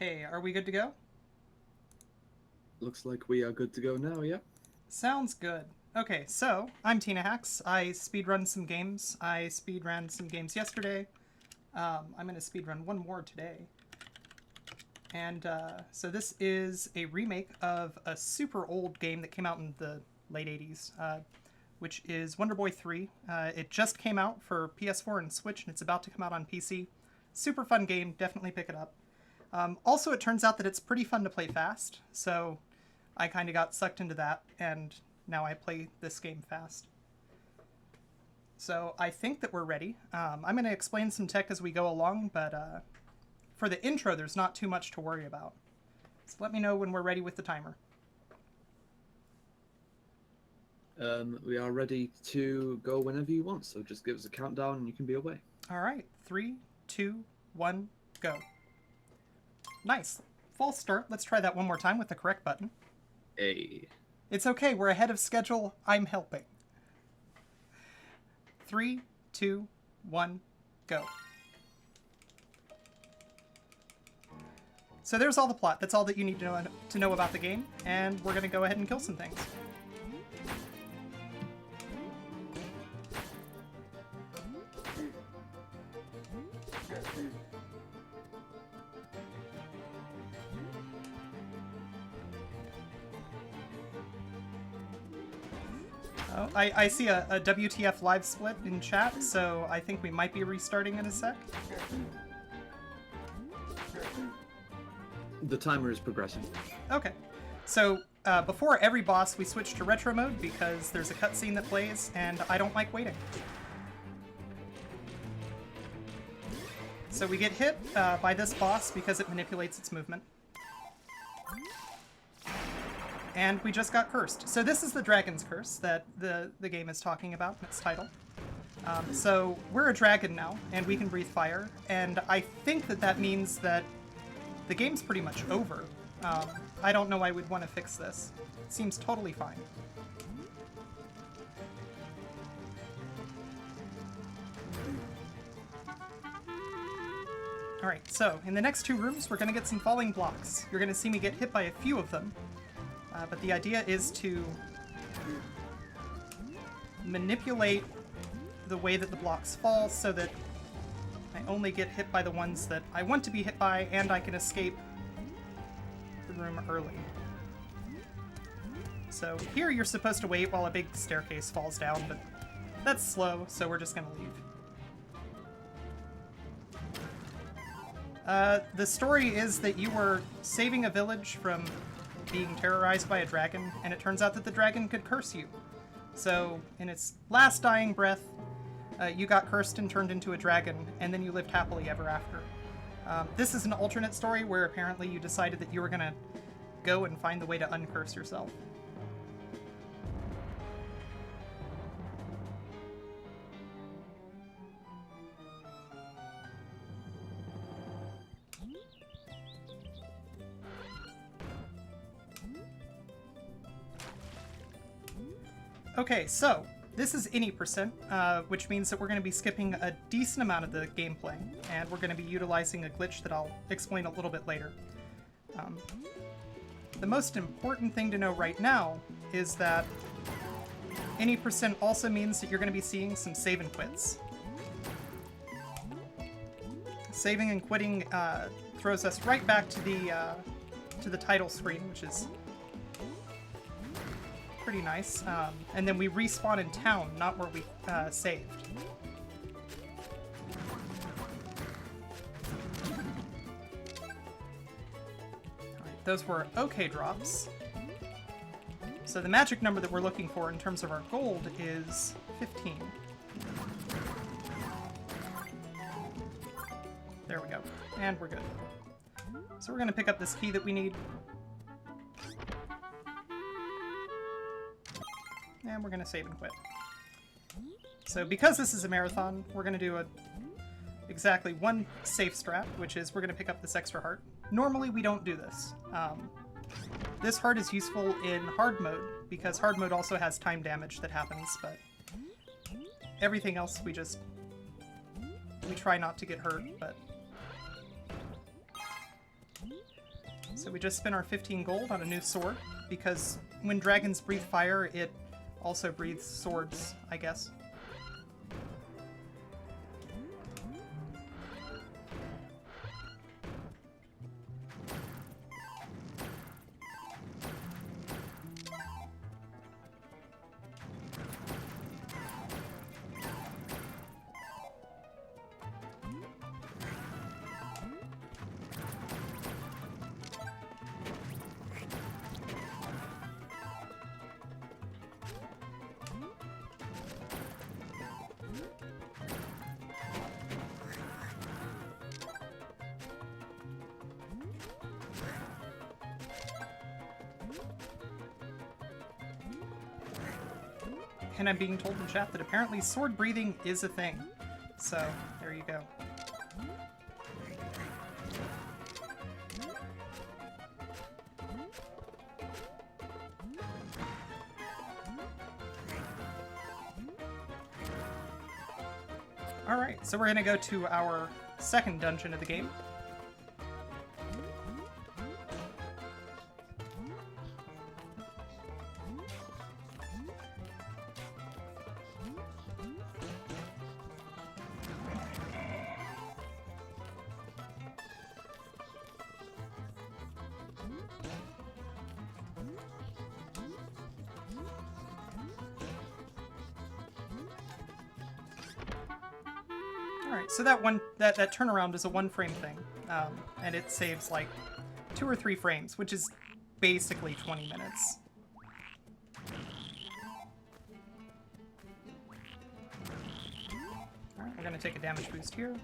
Okay, are we good to go? Looks like we are good to go now, yeah? Sounds good. Okay, so I'm tinahacks. I speedrun some games. I speedran some games yesterday. I'm going to speedrun one more today. And so this is a remake of a super old game that came out in the late 80s, which is Wonder Boy 3. It just came out for PS4 and Switch, and it's about to come out on PC. Super fun game, definitely pick it up. Also, it turns out that it's pretty fun to play fast, so I kind of got sucked into that, and now I play this game fast. So I think that we're ready. I'm going to explain some tech as we go along, but for the intro, there's not too much to worry about. So let me know when we're ready with the timer. We are ready to go whenever you want, so just give us a countdown and you can be away. All right, 3, 2, 1, go. Nice. False start. Let's try that one more time with the correct button. Hey. It's okay, we're ahead of schedule. I'm helping. 3, 2, 1, go. So there's all the plot. That's all that you need to know about the game, and we're going to go ahead and kill some things. Oh, I see a WTF live split in chat, so I think we might be restarting in a sec. The timer is progressing. Okay. So before every boss, we switch to retro mode because there's a cutscene that plays, and I don't like waiting. So we get hit by this boss because it manipulates its movement. And we just got cursed. So this is the Dragon's Curse that the game is talking about in its title. So we're a dragon now, and we can breathe fire, and I think that that means that the game's pretty much over. I don't know why we'd want to fix this. It seems totally fine. Alright, so in the next two rooms, we're going to get some falling blocks. You're going to see me get hit by a few of them. But the idea is to manipulate the way that the blocks fall so that I only get hit by the ones that I want to be hit by, and I can escape the room early. So here you're supposed to wait while a big staircase falls down, but that's slow, so we're just going to leave. The story is that you were saving a village from being terrorized by a dragon, and it turns out that the dragon could curse you. So, in its last dying breath, you got cursed and turned into a dragon, and then you lived happily ever after. This is an alternate story where apparently you decided that you were gonna go and find the way to uncurse yourself. Okay, so this is any percent, which means that we're going to be skipping a decent amount of the gameplay, and we're going to be utilizing a glitch that I'll explain a little bit later. The most important thing to know right now is that any percent also means that you're going to be seeing some save and quits. Saving and quitting throws us right back to the title screen, which is pretty nice. And then we respawn in town, not where we saved. Alright, those were okay drops. So the magic number that we're looking for in terms of our gold is 15. There we go. And we're good. So we're going to pick up this key that we need. And we're going to save and quit. So because this is a marathon, we're going to do exactly one safe strat, which is we're going to pick up this extra heart. Normally we don't do this. This heart is useful in hard mode, because hard mode also has time damage that happens, but everything else we try not to get hurt, but So we just spent our 15 gold on a new sword, because when dragons breathe fire, it also breathes swords, I guess. And I'm being told in chat that apparently sword breathing is a thing. So, there you go. Alright, so we're gonna go to our second dungeon of the game. Alright, so that turnaround is a 1-frame thing, and it saves like 2 or 3 frames, which is basically 20 minutes. Alright, we're going to take a damage boost here.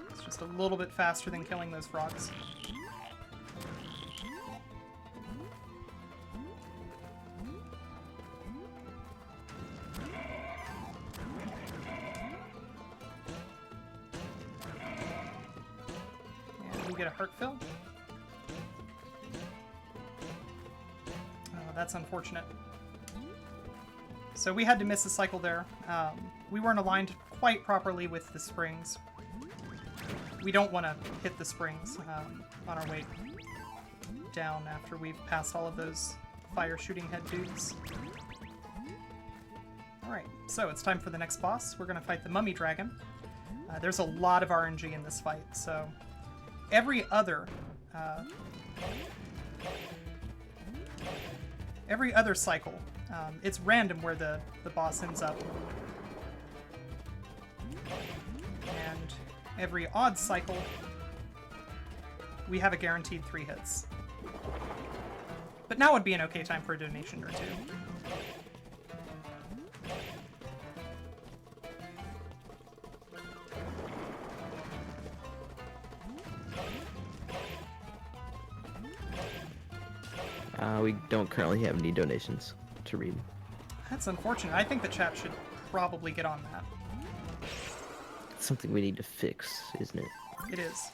It's just a little bit faster than killing those frogs. Get a heart fill. Oh, that's unfortunate. So we had to miss a cycle there. We weren't aligned quite properly with the springs. We don't want to hit the springs on our way down after we've passed all of those fire shooting head dudes. Alright, so it's time for the next boss. We're going to fight the mummy dragon. There's a lot of RNG in this fight, so every other cycle, it's random where the boss ends up. And every odd cycle, we have a guaranteed 3 hits. But now would be an okay time for a donation or two. We don't currently have any donations to read. That's unfortunate. I think the chat should probably get on that. It's something we need to fix, isn't it? It is.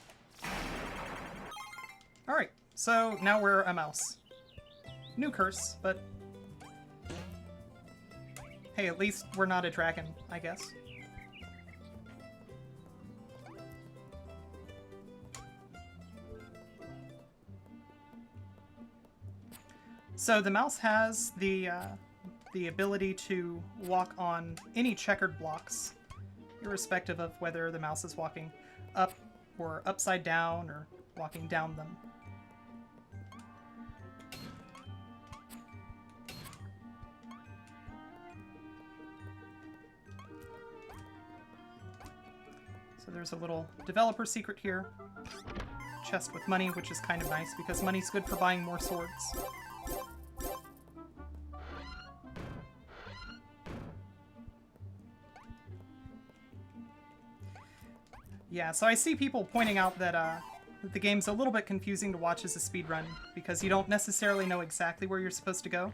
Alright, so now we're a mouse. New curse, but hey, at least we're not a dragon, I guess. So the mouse has the ability to walk on any checkered blocks, irrespective of whether the mouse is walking up or upside down or walking down them. So there's a little developer secret here. Chest with money, which is kind of nice because money's good for buying more swords. Yeah, so I see people pointing out that the game's a little bit confusing to watch as a speedrun because you don't necessarily know exactly where you're supposed to go.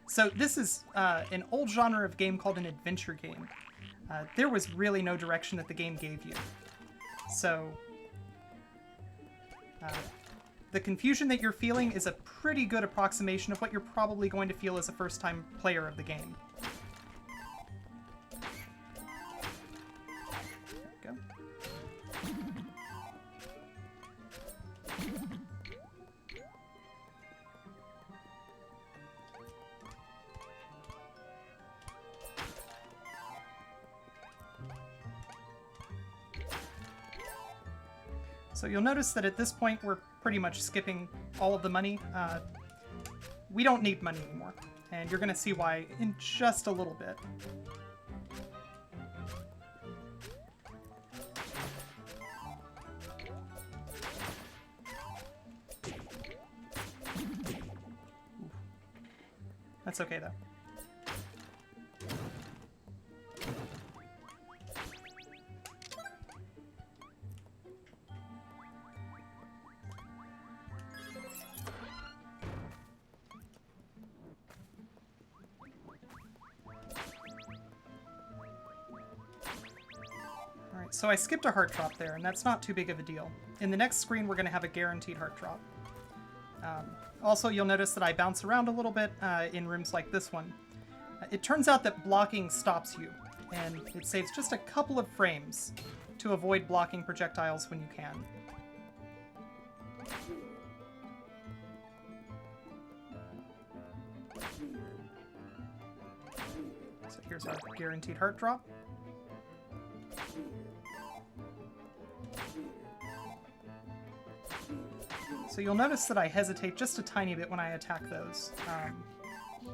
So this is an old genre of game called an adventure game. There was really no direction that the game gave you. So the confusion that you're feeling is a pretty good approximation of what you're probably going to feel as a first-time player of the game. So you'll notice that at this point we're pretty much skipping all of the money. We don't need money anymore, and you're going to see why in just a little bit. That's okay, though. Alright, so I skipped a heart drop there, and that's not too big of a deal. In the next screen, we're going to have a guaranteed heart drop. Also, you'll notice that I bounce around a little bit in rooms like this one. It turns out that blocking stops you, and it saves just a couple of frames to avoid blocking projectiles when you can. So here's our guaranteed heart drop. So you'll notice that I hesitate just a tiny bit when I attack those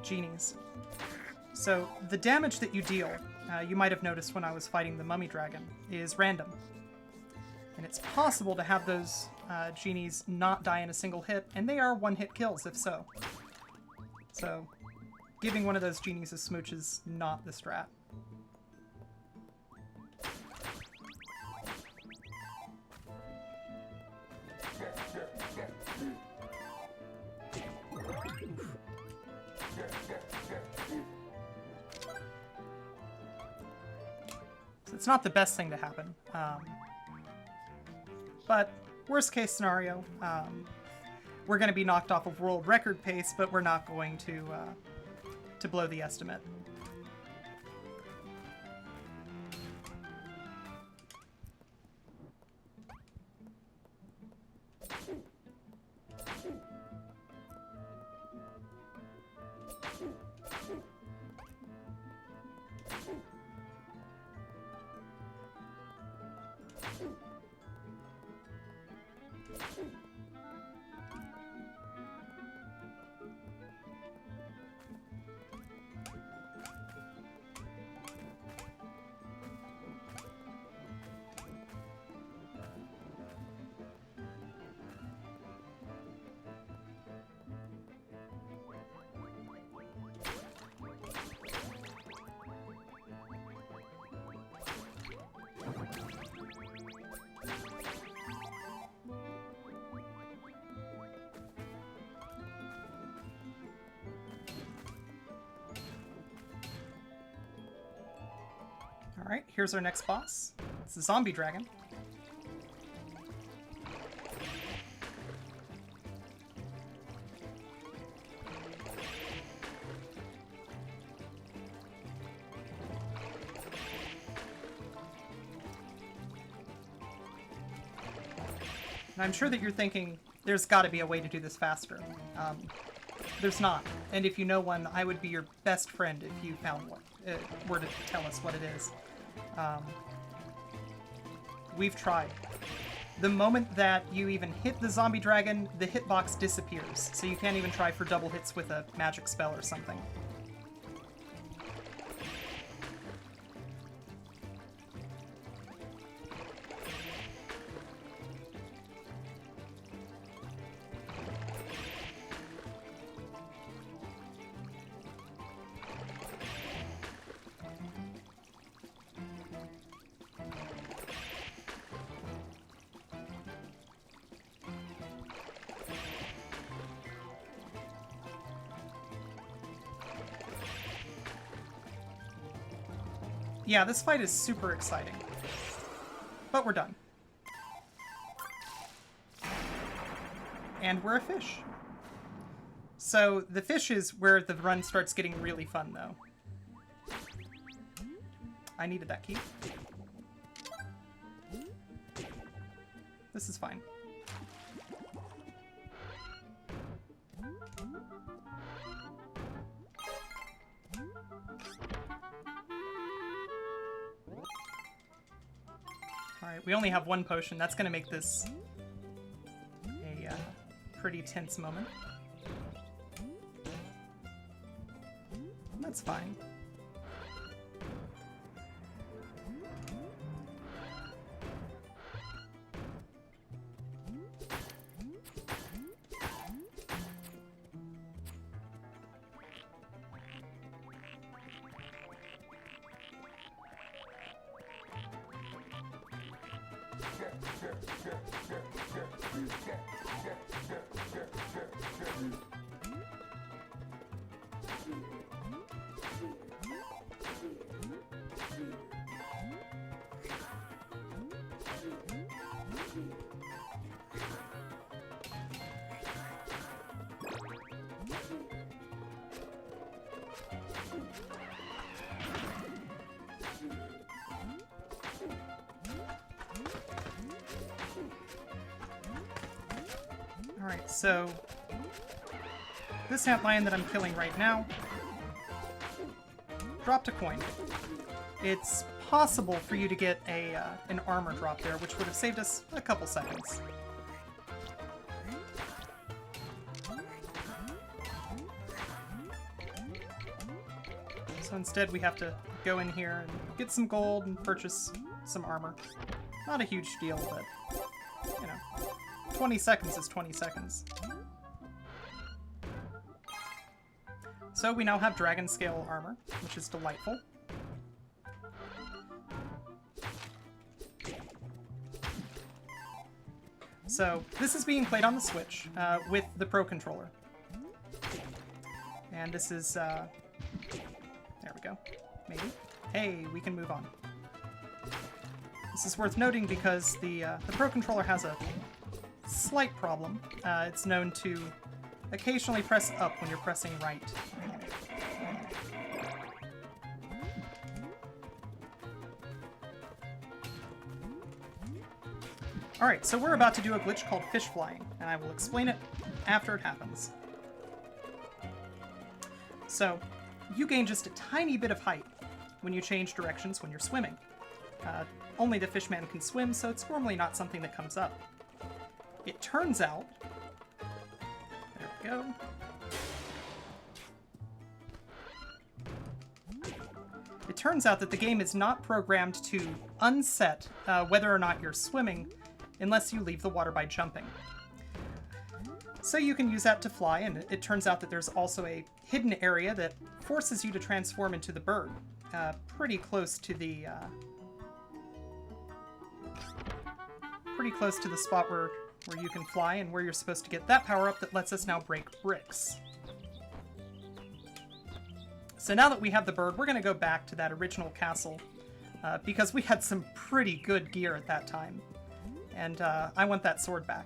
genies. So the damage that you deal, you might have noticed when I was fighting the mummy dragon, is random. And it's possible to have those genies not die in a single hit, and they are one-hit kills if so. So giving one of those genies a smooch is not the strat. It's not the best thing to happen, but worst case scenario, we're going to be knocked off of world record pace, but we're not going to blow the estimate. Alright, here's our next boss. It's the zombie dragon. And I'm sure that you're thinking, there's got to be a way to do this faster. There's not. And if you know one, I would be your best friend if you found one. Were to tell us what it is. We've tried. The moment that you even hit the zombie dragon, the hitbox disappears, so you can't even try for double hits with a magic spell or something. Yeah, this fight is super exciting. But we're done. And we're a fish. So the fish is where the run starts getting really fun, though. I needed that key. This is fine. Alright, we only have one potion. That's going to make this a pretty tense moment. That's fine. Alright, so this antlion that I'm killing right now dropped a coin. It's possible for you to get an armor drop there, which would have saved us a couple seconds. So instead we have to go in here and get some gold and purchase some armor. Not a huge deal, but, you know, 20 seconds is 20 seconds. So we now have dragon scale armor, which is delightful. So this is being played on the Switch with the Pro Controller. And this is, there we go, maybe. Hey, we can move on. This is worth noting because the Pro Controller has a slight problem. It's known to occasionally press up when you're pressing right. Alright, so we're about to do a glitch called fish flying, and I will explain it after it happens. So, you gain just a tiny bit of height when you change directions when you're swimming. Only the fishman can swim, so it's normally not something that comes up. It turns out... There we go. It turns out that the game is not programmed to unset whether or not you're swimming unless you leave the water by jumping. So you can use that to fly, and it turns out that there's also a hidden area that forces you to transform into the bird, pretty close to the spot where you can fly and where you're supposed to get that power-up that lets us now break bricks. So now that we have the bird, we're going to go back to that original castle, because we had some pretty good gear at that time, and I want that sword back.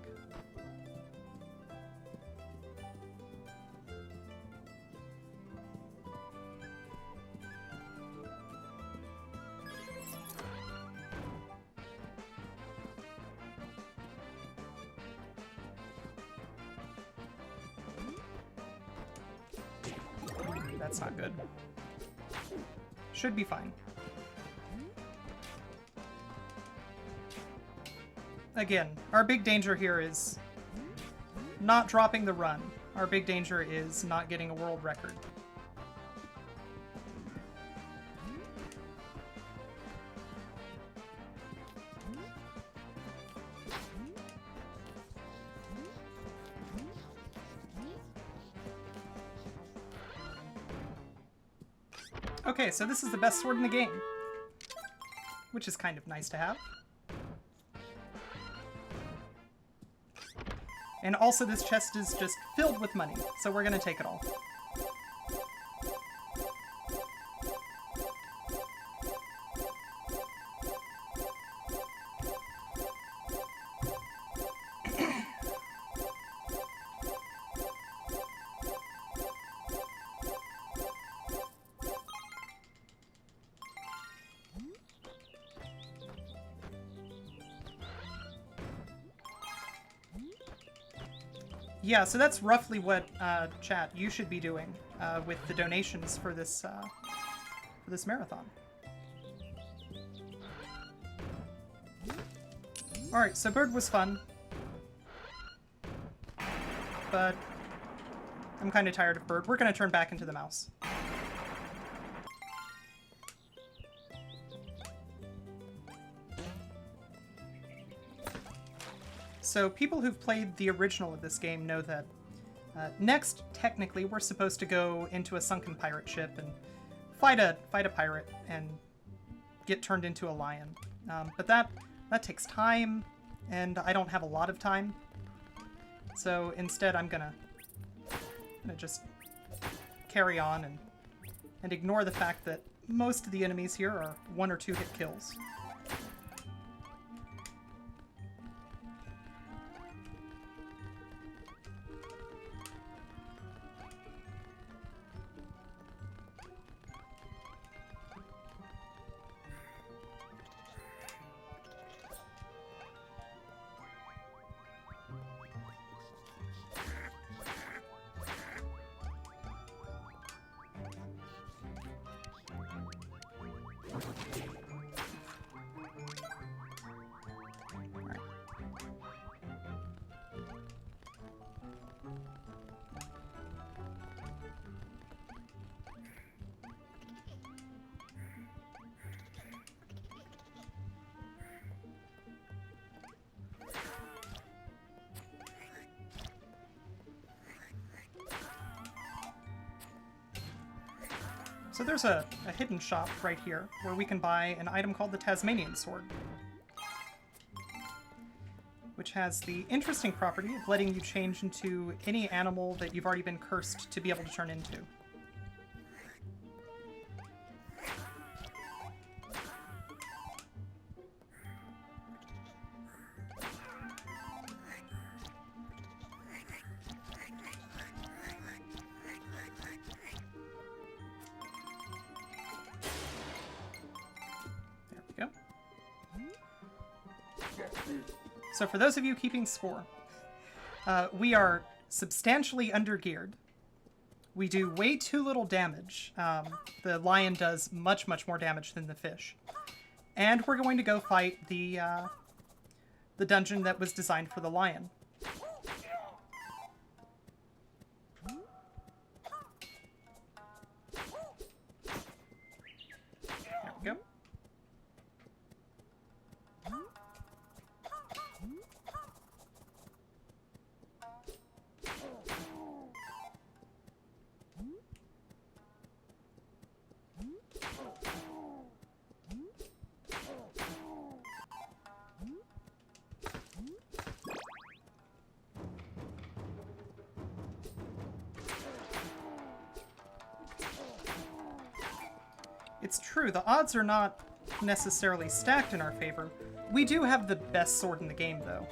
That's not good. Should be fine. Again, our big danger here is not dropping the run. Our big danger is not getting a world record. Okay, so this is the best sword in the game, which is kind of nice to have. And also this chest is just filled with money, so we're gonna take it all. Yeah, so that's roughly what, chat, you should be doing with the donations for this marathon. Alright, so bird was fun. But I'm kind of tired of bird. We're going to turn back into the mouse. So people who've played the original of this game know that next, technically, we're supposed to go into a sunken pirate ship and fight a pirate and get turned into a lion. But that takes time, and I don't have a lot of time. So instead, I'm gonna just carry on and ignore the fact that most of the enemies here are 1 or 2 hit kills. So there's a hidden shop right here where we can buy an item called the Tasmanian Sword, which has the interesting property of letting you change into any animal that you've already been cursed to be able to turn into. So for those of you keeping score, we are substantially undergeared. We do way too little damage. The lion does much, much more damage than the fish. And we're going to go fight the dungeon that was designed for the lion. There we go. It's true, the odds are not necessarily stacked in our favor. We do have the best sword in the game, though.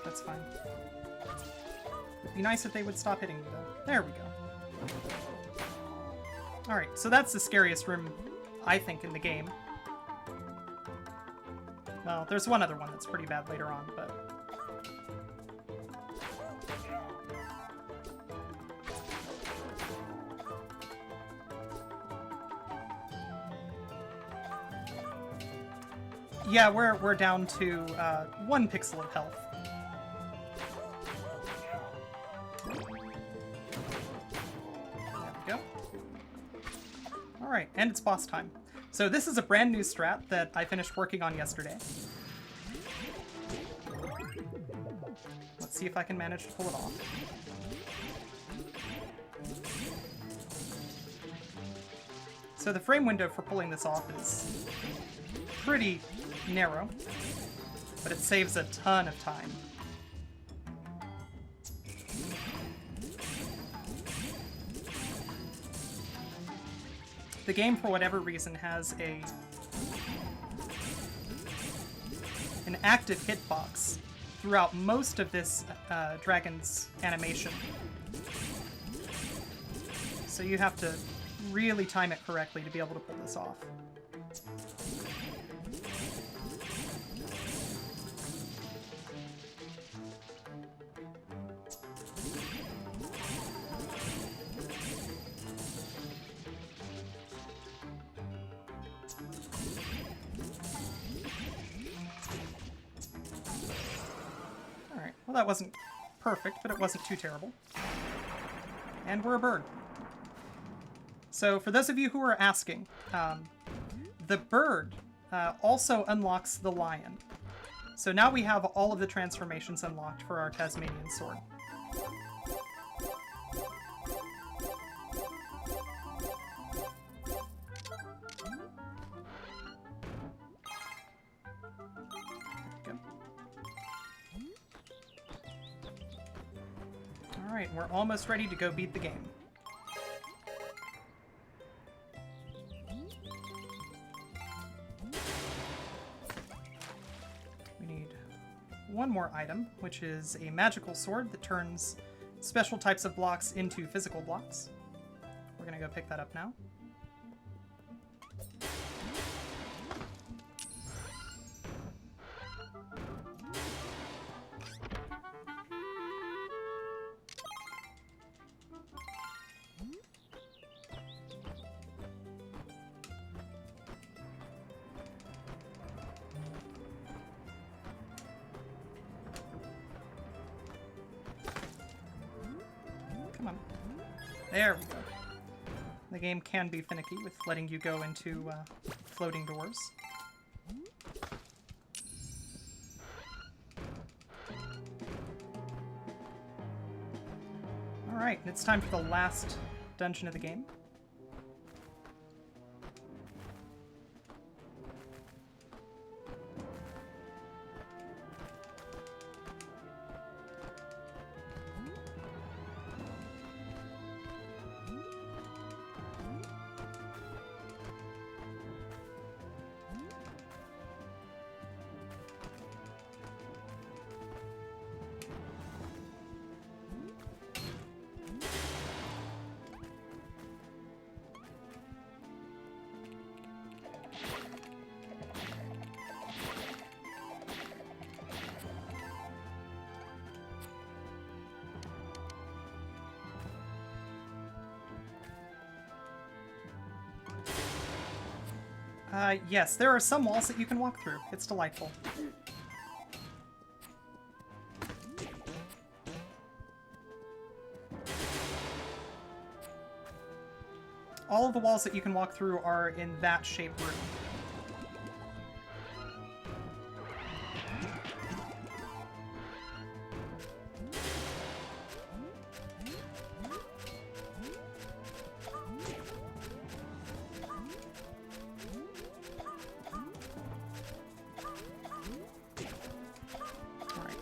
That's fine. It'd be nice if they would stop hitting me, though. There we go. Alright, so that's the scariest room, I think, in the game. Well, there's one other one that's pretty bad later on, but... Yeah, we're down to 1 pixel of health. There we go. Alright, and it's boss time. So this is a brand new strat that I finished working on yesterday. Let's see if I can manage to pull it off. So the frame window for pulling this off is pretty narrow, but it saves a ton of time. The game, for whatever reason, has an active hitbox throughout most of this dragon's animation. So you have to really time it correctly to be able to pull this off. Well, that wasn't perfect, but it wasn't too terrible. And we're a bird. So for those of you who are asking, the bird also unlocks the lion. So now we have all of the transformations unlocked for our Tasmanian sword. Alright, we're almost ready to go beat the game. We need one more item, which is a magical sword that turns special types of blocks into physical blocks. We're gonna go pick that up now. Come on. There we go. The game can be finicky with letting you go into floating doors. Alright, it's time for the last dungeon of the game. Yes, there are some walls that you can walk through. It's delightful. All of the walls that you can walk through are in that shape room.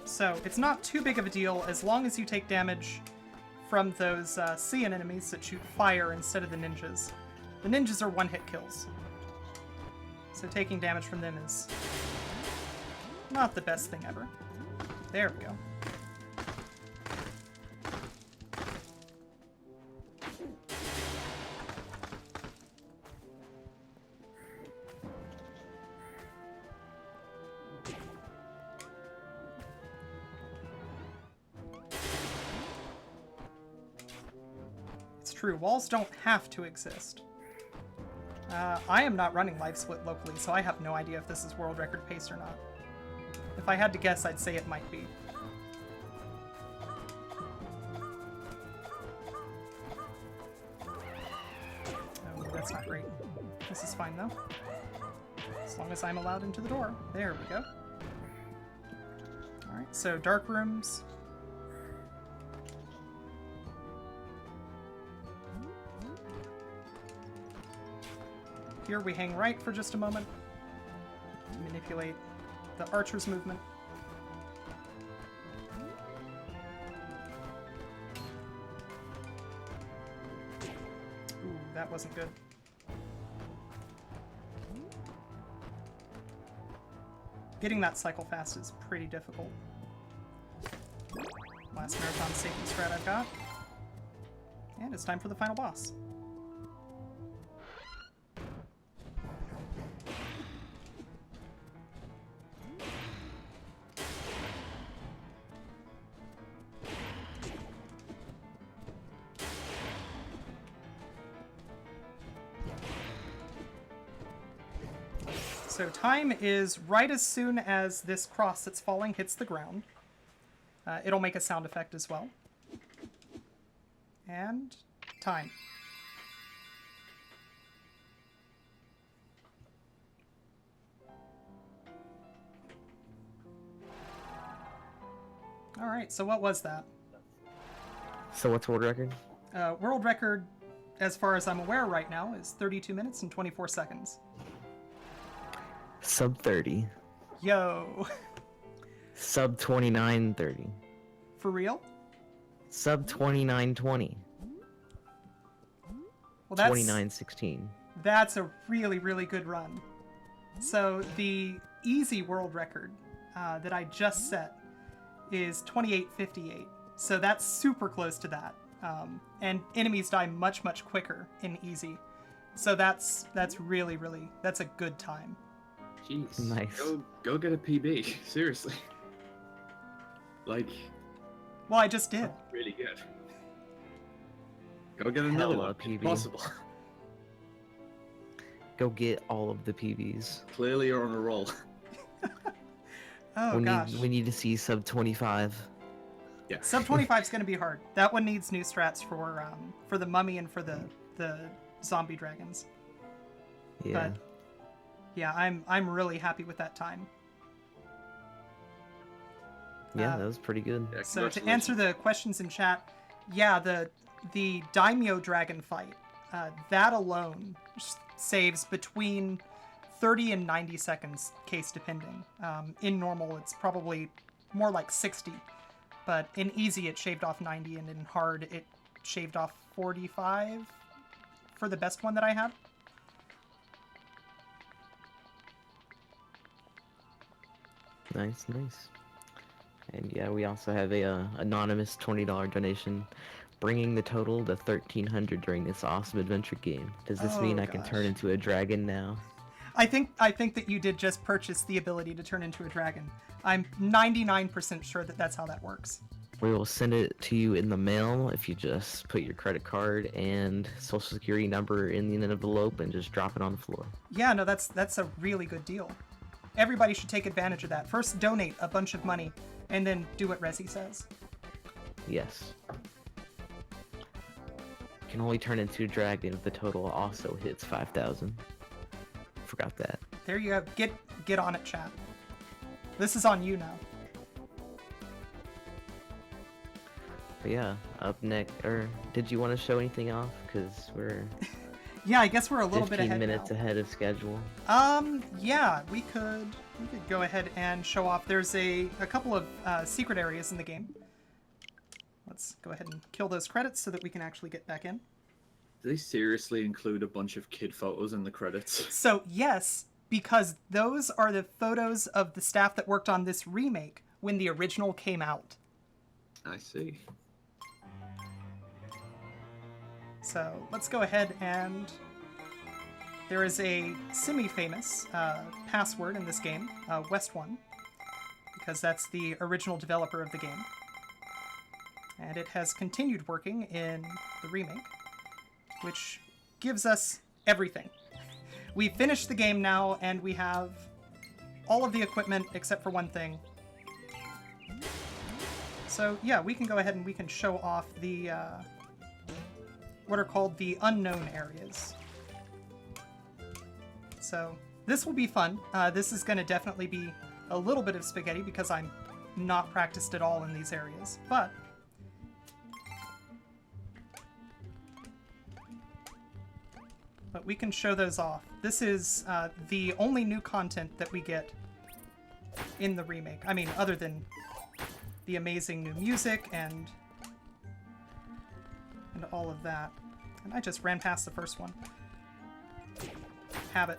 So it's not too big of a deal as long as you take damage from those Cyan enemies that shoot fire instead of the ninjas. The ninjas are one-hit kills. So taking damage from them is not the best thing ever. There we go. True, walls don't have to exist. I am not running Live Split locally, so I have no idea if this is world record pace or not. If I had to guess, I'd say it might be. Oh, that's not great. This is fine, though. As long as I'm allowed into the door. There we go. Alright, so dark rooms. Here we hang right for just a moment. Manipulate the archer's movement. Ooh, that wasn't good. Getting that cycle fast is pretty difficult. Last marathon safety strat I've got. And it's time for the final boss. So time is right as soon as this cross that's falling hits the ground. It'll make a sound effect as well. And time. All right, so what was that? So what's world record? World record, as far as I'm aware right now, is 32 minutes and 24 seconds. Sub 30. Yo. Sub 29:30. For real? Sub 29:20. Well, that's 29:16. That's a really, really good run. So the easy world record that I just set is 28:58. So that's super close to that. And enemies die much, much quicker in easy. So that's really, really, that's a good time. Jeez. Nice. Go get a PB. Seriously. Like. Well, I just did. Really good. Go get another Hella one. PB. If possible. Go get all of the PBs. Clearly, you're on a roll. Oh, gosh. We need to see sub 25. Yeah. Sub 25 is going to be hard. That one needs new strats for the mummy and for the zombie dragons. Yeah. But yeah, I'm really happy with that time. Yeah, that was pretty good. Yeah, So to answer the questions in chat, yeah, the daimyo dragon fight, that alone saves between 30 and 90 seconds, case depending. In normal, it's probably more like 60, but in easy it shaved off 90, and in hard it shaved off 45 for the best one that I had. Nice, nice. And yeah, we also have a anonymous $20 donation, bringing the total to 1,300 during this awesome adventure game. Does this Oh, mean I can gosh. turn into a dragon now? I think that you did just purchase the ability to turn into a dragon. I'm 99% sure that that's how that works. We will send it to you in the mail if you just put your credit card and social security number in the envelope and just drop it on the floor. Yeah, no, that's a really good deal. Everybody should take advantage of that. First, donate a bunch of money, and then do what Resi says. Yes. Can only turn into a dragon if the total also hits 5,000. Forgot that. There you go. Get on it, chat. This is on you now. But yeah, up next, or did you want to show anything off? Because we're Yeah, I guess we're a little 15 bit ahead minutes now. ahead of schedule. Yeah, we could go ahead and show off. There's a couple of secret areas in the game. Let's go ahead and kill those credits so that we can actually get back in. Do they seriously include a bunch of kid photos in the credits? So yes, because those are the photos of the staff that worked on this remake when the original came out. I see. So let's go ahead and there is a semi-famous password in this game, West1, because that's the original developer of the game. And it has continued working in the remake, which gives us everything. We finished the game now, and we have all of the equipment except for one thing. So yeah, we can go ahead and we can show off the what are called the unknown areas. So this will be fun. This is going to definitely be a little bit of spaghetti because I'm not practiced at all in these areas, but we can show those off. This is the only new content that we get in the remake. I mean, other than the amazing new music and all of that. And I just ran past the first one. Have it.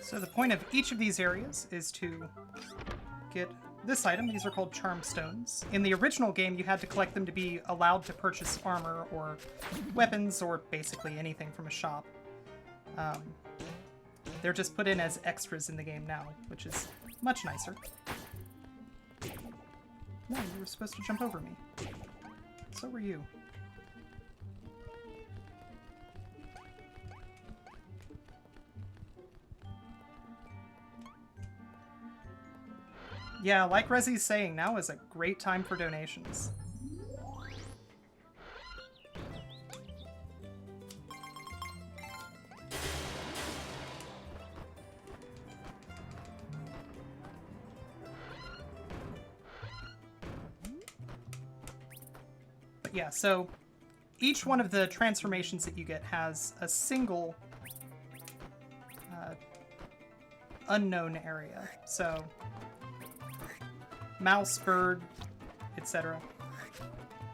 So the point of each of these areas is to get this item. These are called charm stones. In the original game, you had to collect them to be allowed to purchase armor or weapons or basically anything from a shop. They're just put in as extras in the game now, which is much nicer. No, you were supposed to jump over me. So were you. Yeah, like Rezzy's saying, now is a great time for donations. But yeah, so each one of the transformations that you get has a single unknown area. So mouse, bird, etc.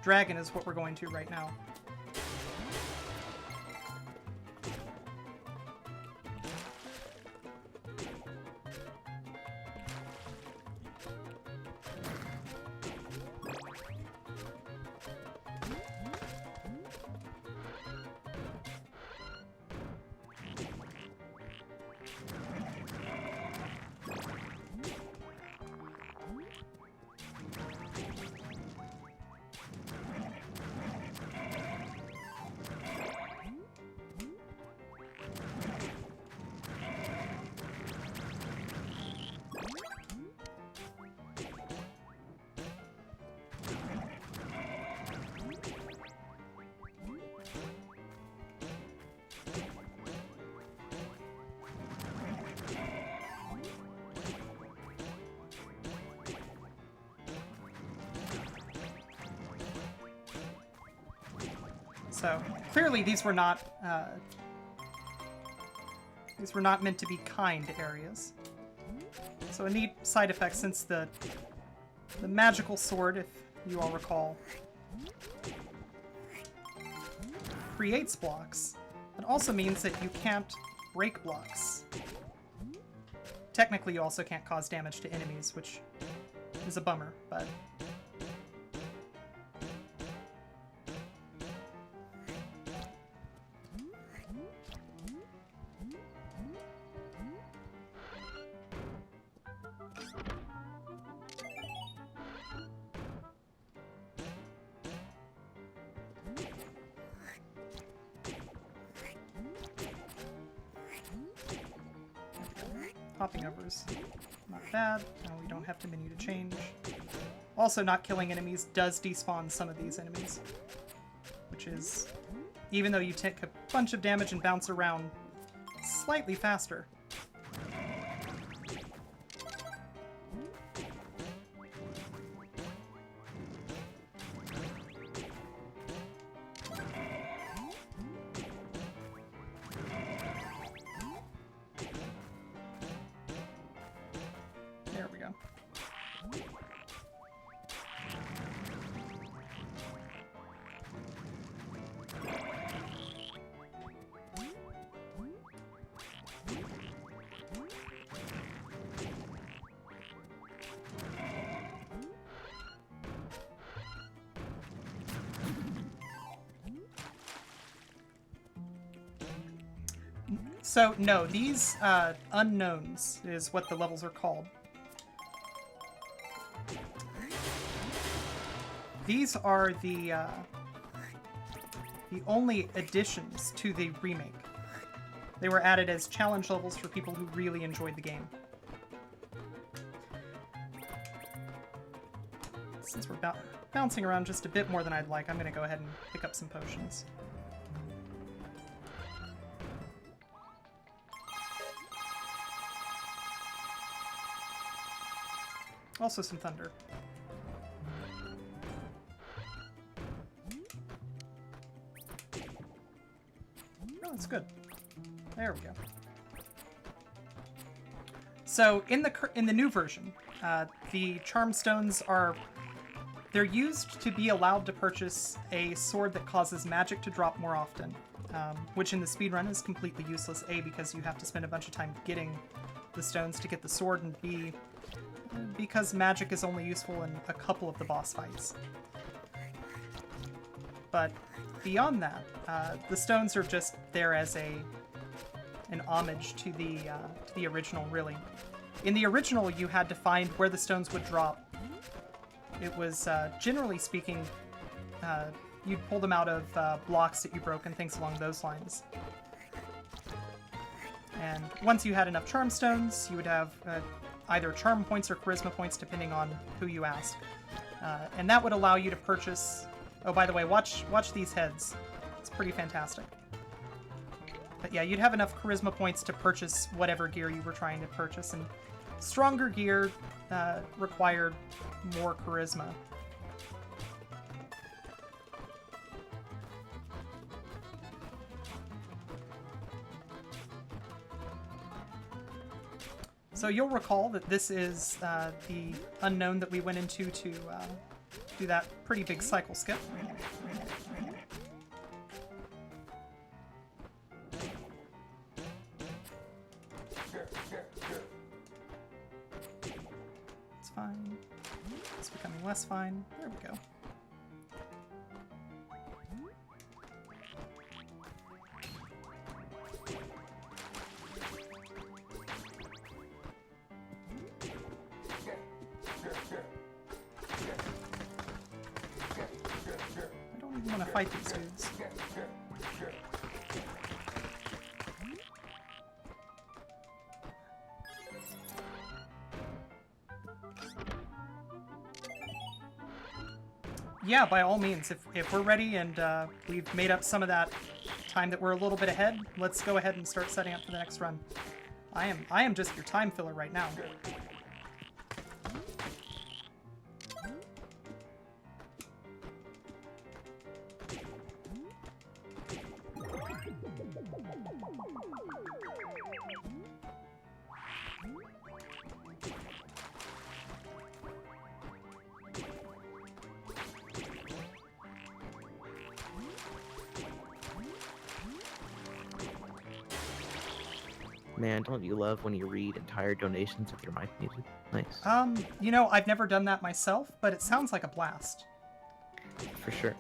Dragon is what we're going to right now. So clearly these were not meant to be kind areas. So a neat side effect, since the magical sword, if you all recall, creates blocks, it also means that you can't break blocks. Technically, you also can't cause damage to enemies, which is a bummer, but hopping over is not bad. No, we don't have to menu to change. Also, not killing enemies does despawn some of these enemies, which is, even though you take a bunch of damage and bounce around slightly faster. There we go. So, no, these unknowns is what the levels are called. These are the only additions to the remake. They were added as challenge levels for people who really enjoyed the game. Since we're bouncing around just a bit more than I'd like, I'm going to go ahead and pick up some potions. Also some thunder. Oh, that's good. There we go. So in the new version, the charm stones they're used to be allowed to purchase a sword that causes magic to drop more often. which in the speedrun is completely useless. A, because you have to spend a bunch of time getting the stones to get the sword, and B, because magic is only useful in a couple of the boss fights. But beyond that, the stones are just there as an homage to the original, really. In the original, you had to find where the stones would drop. It was, generally speaking, you'd pull them out of blocks that you broke and things along those lines. And once you had enough charm stones, you would have either charm points or charisma points, depending on who you asked. And that would allow you to purchase... Oh, by the way, watch these heads. It's pretty fantastic. But yeah, you'd have enough charisma points to purchase whatever gear you were trying to purchase, and stronger gear required more charisma. So you'll recall that this is the unknown that we went into to do that pretty big cycle skip. It's fine. It's becoming less fine. There we go. I want to fight these dudes. Yeah, by all means, if we're ready and we've made up some of that time that we're a little bit ahead, let's go ahead and start setting up for the next run. I am just your time filler right now. Man, don't you love when you read entire donations with your mic muted? Nice. You know, I've never done that myself, but it sounds like a blast. For sure.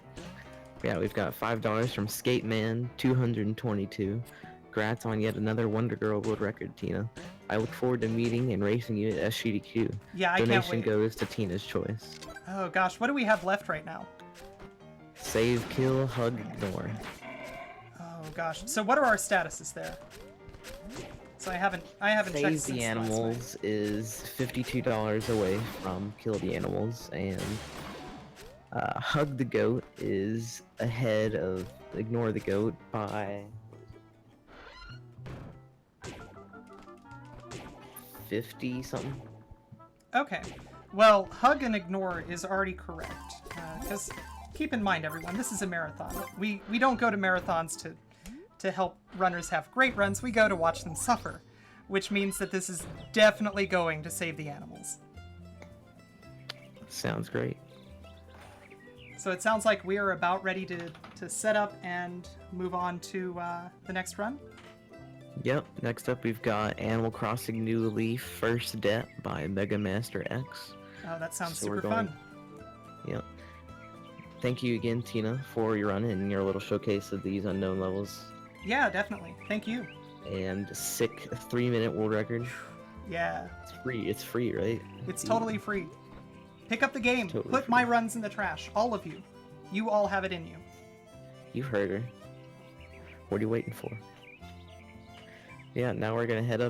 Yeah, we've got $5 from Skate Man 222. Congrats on yet another Wonder Girl world record, Tina. I look forward to meeting and racing you at SGDQ. Yeah, I can't Donation wait. goes to Tina's choice. Oh gosh, what do we have left right now? Save, kill, hug, ignore. Oh gosh. So what are our statuses there? So I haven't checked Save since the last animals is $52 away from kill the animals, and hug the goat is ahead of ignore the goat by 50 something. night. Okay. Well, hug and ignore is already correct. Because keep in mind, everyone, this is a marathon. We don't go to marathons to help runners have great runs. We go to watch them suffer, which means that this is definitely going to save the animals. Sounds great. So it sounds like we are about ready to set up and move on to the next run. Yep, next up we've got Animal Crossing New Leaf First Debt by Mega Master X. Oh, that sounds So we're super going- fun. Yep. Thank you again, Tina, for your run and your little showcase of these unknown levels. Yeah, definitely. Thank you. And sick 3-minute world record. Yeah, It's free, right? it's totally free. Pick up the game. Totally Put free. my runs in the trash. All of you. You all have it in you. You heard her. What are you waiting for? Yeah, now we're gonna head up